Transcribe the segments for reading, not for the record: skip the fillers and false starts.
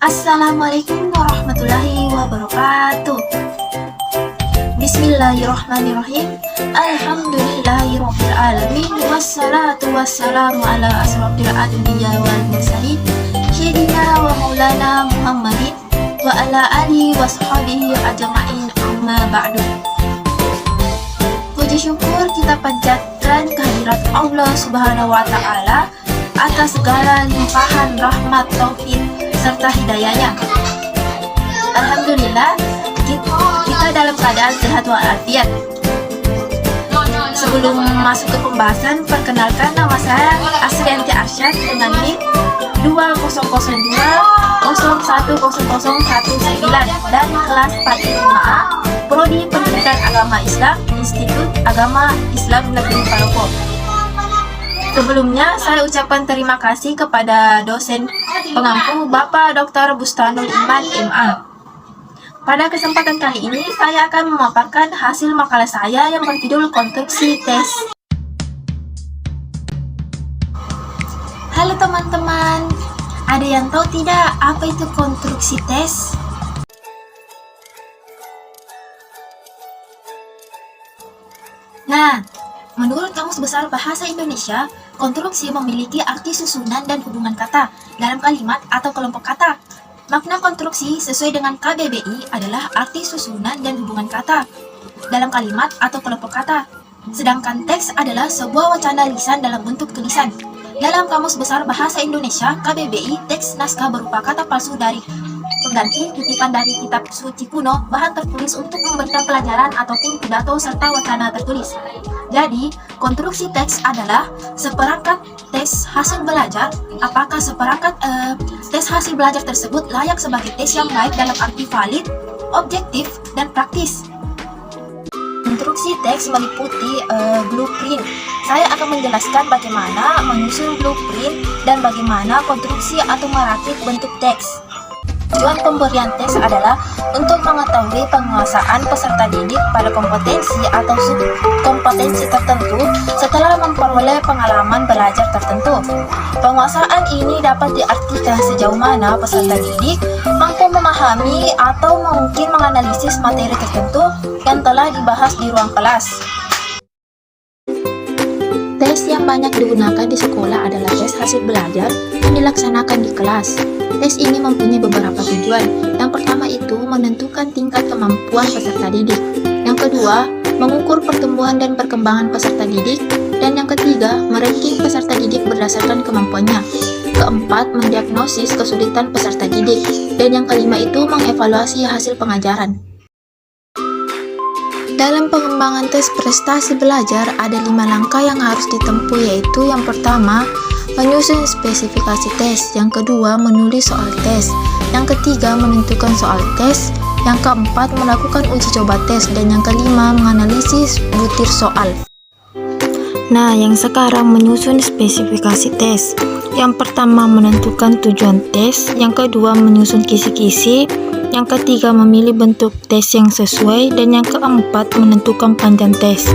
Assalamualaikum warahmatullahi wabarakatuh. Bismillahirrahmanirrahim. Alhamdulillahirabbil alamin wassalatu wassalamu ala asrofil anbiya wal mursalin sayyidina wa maulana Muhammadin wa ala alihi washabihi ajma'in, amma ba'du. Puji syukur kita panjatkan kehadirat Allah Subhanahu wa taala atas segala limpahan rahmat, taufik serta hidayahnya. Alhamdulillah, kita dalam keadaan sehat walafiat. Sebelum masuk ke pembahasan, perkenalkan nama saya Asrianti Arsyad dengan NIK 2002010019 dan kelas 45A, Prodi Pendidikan Agama Islam, Institut Agama Islam Negeri Palopo. Sebelumnya, saya ucapkan terima kasih kepada dosen pengampu Bapak Dr. Bustanul Iman, MA. Pada kesempatan kali ini, saya akan memaparkan hasil makalah saya yang berjudul Konstruksi Tes. Halo teman-teman, ada yang tahu tidak apa itu konstruksi tes? Nah, menurut Kamus Besar Bahasa Indonesia, konstruksi memiliki arti susunan dan hubungan kata dalam kalimat atau kelompok kata. Makna konstruksi sesuai dengan KBBI adalah arti susunan dan hubungan kata dalam kalimat atau kelompok kata. Sedangkan teks adalah sebuah wacana lisan dalam bentuk tulisan. Dalam Kamus Besar Bahasa Indonesia KBBI, teks naskah berupa kata palsu dari pengganti, kutipan dari kitab suci kuno, bahan tertulis untuk memberikan pelajaran ataupun pidato serta wacana tertulis. Jadi, konstruksi teks adalah seperangkat tes hasil belajar. Apakah seperangkat tes hasil belajar tersebut layak sebagai tes yang baik dalam arti valid, objektif, dan praktis? Konstruksi teks meliputi blueprint. Saya akan menjelaskan bagaimana menyusun blueprint dan bagaimana konstruksi atau merakit bentuk teks. Tujuan pemberian teks adalah untuk mengetahui penguasaan peserta didik pada kompetensi atau subkompetensi tertentu setelah memperoleh pengalaman belajar tertentu. Penguasaan ini dapat diartikan sejauh mana peserta didik mampu memahami atau mungkin menganalisis materi tertentu yang telah dibahas di ruang kelas. Tes yang banyak digunakan di sekolah adalah tes hasil belajar yang dilaksanakan di kelas. Tes ini mempunyai beberapa tujuan. Yang pertama itu menentukan tingkat kemampuan peserta didik. Yang kedua, mengukur pertumbuhan dan perkembangan peserta didik. Dan yang ketiga, meranking peserta didik berdasarkan kemampuannya. Keempat, mendiagnosis kesulitan peserta didik. Dan yang kelima itu mengevaluasi hasil pengajaran. Dalam pengembangan tes prestasi belajar, ada 5 langkah yang harus ditempuh, yaitu yang pertama, menyusun spesifikasi tes, yang kedua, menulis soal tes, yang ketiga, menentukan soal tes, yang keempat, melakukan uji coba tes, dan yang kelima, menganalisis butir soal. Nah, yang sekarang menyusun spesifikasi tes. Yang pertama, menentukan tujuan tes, yang kedua, menyusun kisi-kisi, yang ketiga, memilih bentuk tes yang sesuai, dan yang keempat, menentukan panjang tes.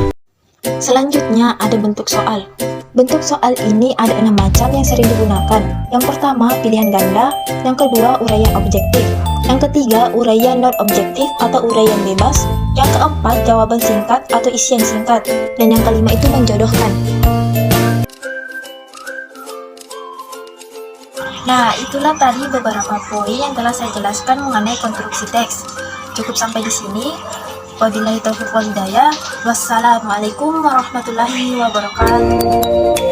Selanjutnya, ada bentuk soal. Bentuk soal ini ada 6 macam yang sering digunakan. Yang pertama, pilihan ganda. Yang kedua, uraian objektif. Yang ketiga, uraian non-objektif atau uraian bebas. Yang keempat, jawaban singkat atau isian singkat. Dan yang kelima itu menjodohkan. Nah, itulah tadi beberapa poin yang telah saya jelaskan mengenai konstruksi teks. Cukup sampai di sini. Wabillahi taufiq wal hidayah. Wassalamualaikum warahmatullahi wabarakatuh.